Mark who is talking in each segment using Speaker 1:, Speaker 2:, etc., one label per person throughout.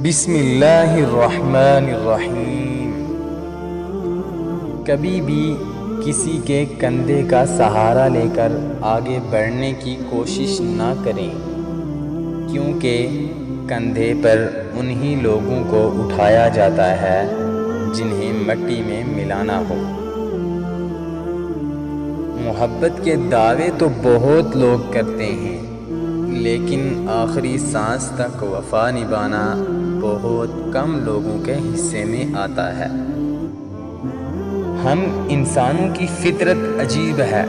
Speaker 1: بسم اللہ الرحمن الرحیم۔ کبھی بھی کسی کے کندھے کا سہارا لے کر آگے بڑھنے کی کوشش نہ کریں، کیونکہ کندھے پر انہی لوگوں کو اٹھایا جاتا ہے جنہیں مٹی میں ملانا ہو۔ محبت کے دعوے تو بہت لوگ کرتے ہیں، لیکن آخری سانس تک وفا نبھانا بہت کم لوگوں کے حصے میں آتا ہے۔ ہم انسانوں کی فطرت عجیب ہے،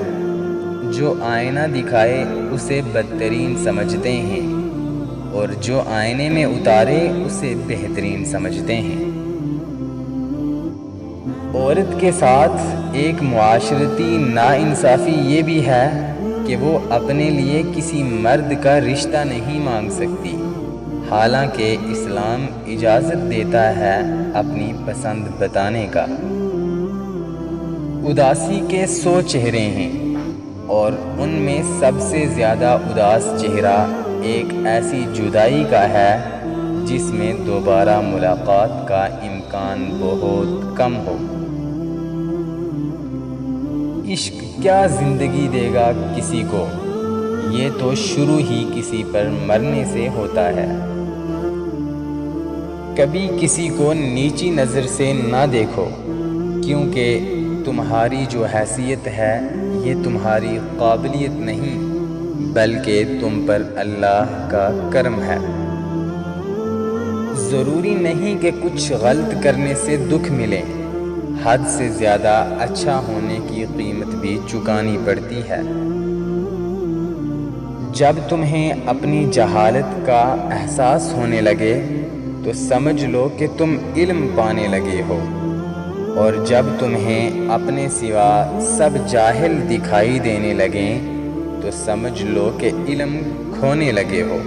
Speaker 1: جو آئینہ دکھائے اسے بدترین سمجھتے ہیں اور جو آئینے میں اتارے اسے بہترین سمجھتے ہیں۔ عورت کے ساتھ ایک معاشرتی ناانصافی یہ بھی ہے کہ وہ اپنے لیے کسی مرد کا رشتہ نہیں مانگ سکتی، حالانکہ اسلام اجازت دیتا ہے اپنی پسند بتانے کا۔ اداسی کے 100 چہرے ہیں، اور ان میں سب سے زیادہ اداس چہرہ ایک ایسی جدائی کا ہے جس میں دوبارہ ملاقات کا امکان بہت کم ہو۔ عشق کیا زندگی دے گا کسی کو، یہ تو شروع ہی کسی پر مرنے سے ہوتا ہے۔ کبھی کسی کو نیچی نظر سے نہ دیکھو، کیونکہ تمہاری جو حیثیت ہے یہ تمہاری قابلیت نہیں، بلکہ تم پر اللہ کا کرم ہے۔ ضروری نہیں کہ کچھ غلط کرنے سے دکھ ملے، حد سے زیادہ اچھا ہونے کی قیمت بھی چکانی پڑتی ہے۔ جب تمہیں اپنی جہالت کا احساس ہونے لگے تو سمجھ لو کہ تم علم پانے لگے ہو، اور جب تمہیں اپنے سوا سب جاہل دکھائی دینے لگیں تو سمجھ لو کہ علم کھونے لگے ہو۔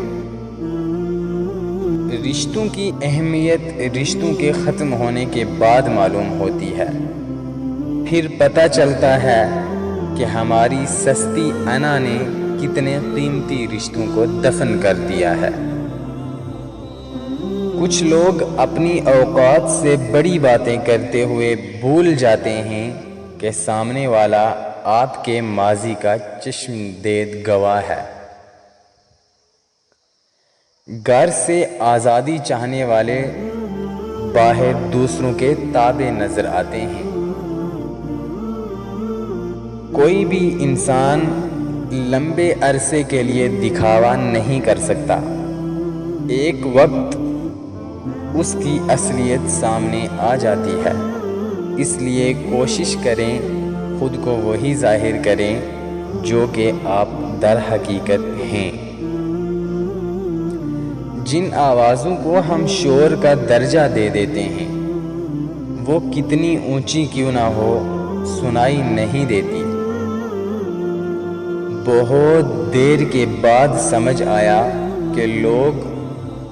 Speaker 1: رشتوں کی اہمیت رشتوں کے ختم ہونے کے بعد معلوم ہوتی ہے، پھر پتہ چلتا ہے کہ ہماری سستی انا نے کتنے قیمتی رشتوں کو دفن کر دیا ہے۔ کچھ لوگ اپنی اوقات سے بڑی باتیں کرتے ہوئے بھول جاتے ہیں کہ سامنے والا آپ کے ماضی کا چشمدید گواہ ہے۔ گھر سے آزادی چاہنے والے باہر دوسروں کے تابع نظر آتے ہیں۔ کوئی بھی انسان لمبے عرصے کے لیے دکھاوا نہیں کر سکتا، ایک وقت اس کی اصلیت سامنے آ جاتی ہے۔ اس لیے کوشش کریں خود کو وہی ظاہر کریں جو کہ آپ در حقیقت ہیں۔ جن آوازوں کو ہم شور کا درجہ دے دیتے ہیں وہ کتنی اونچی کیوں نہ ہو سنائی نہیں دیتی۔ بہت دیر کے بعد سمجھ آیا کہ لوگ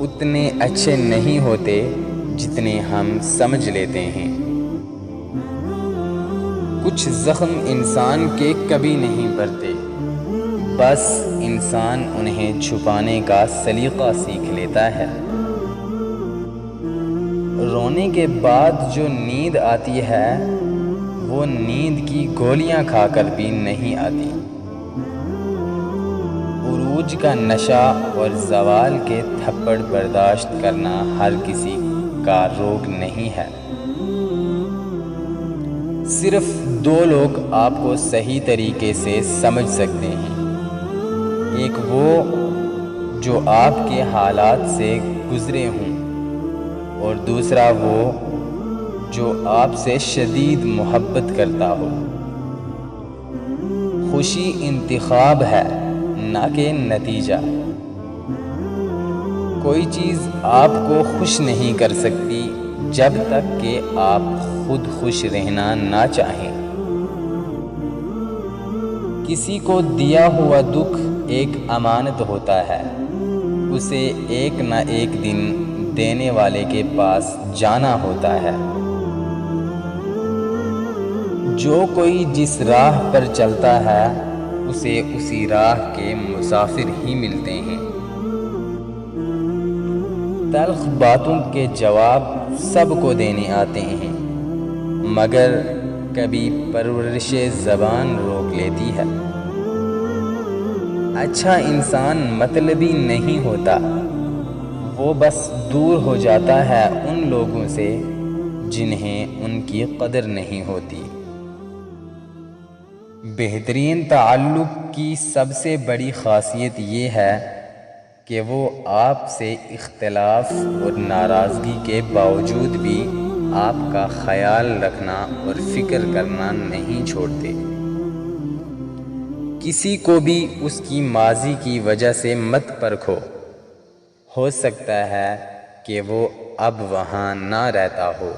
Speaker 1: اتنے اچھے نہیں ہوتے جتنے ہم سمجھ لیتے ہیں۔ کچھ زخم انسان کے کبھی نہیں بھرتے، بس انسان انہیں چھپانے کا سلیقہ سیکھ لیتا ہے۔ رونے کے بعد جو نیند آتی ہے وہ نیند کی گولیاں کھا کر بھی نہیں آتی۔ عروج کا نشہ اور زوال کے تھپڑ برداشت کرنا ہر کسی کا روگ نہیں ہے۔ صرف 2 لوگ آپ کو صحیح طریقے سے سمجھ سکتے ہیں، ایک وہ جو آپ کے حالات سے گزرے ہوں، اور دوسرا وہ جو آپ سے شدید محبت کرتا ہو۔ خوشی انتخاب ہے نہ کہ نتیجہ۔ کوئی چیز آپ کو خوش نہیں کر سکتی جب تک کہ آپ خود خوش رہنا نہ چاہیں۔ کسی کو دیا ہوا دکھ ایک امانت ہوتا ہے، اسے ایک نہ ایک دن دینے والے کے پاس جانا ہوتا ہے۔ جو کوئی جس راہ پر چلتا ہے اسے اسی راہ کے مسافر ہی ملتے ہیں۔ تلخ باتوں کے جواب سب کو دینے آتے ہیں، مگر کبھی پرورش زبان روک لیتی ہے۔ اچھا انسان مطلبی نہیں ہوتا، وہ بس دور ہو جاتا ہے ان لوگوں سے جنہیں ان کی قدر نہیں ہوتی۔ بہترین تعلق کی سب سے بڑی خاصیت یہ ہے کہ وہ آپ سے اختلاف اور ناراضگی کے باوجود بھی آپ کا خیال رکھنا اور فکر کرنا نہیں چھوڑتے۔ کسی کو بھی اس کی ماضی کی وجہ سے مت پرکھو، ہو سکتا ہے کہ وہ اب وہاں نہ رہتا ہو۔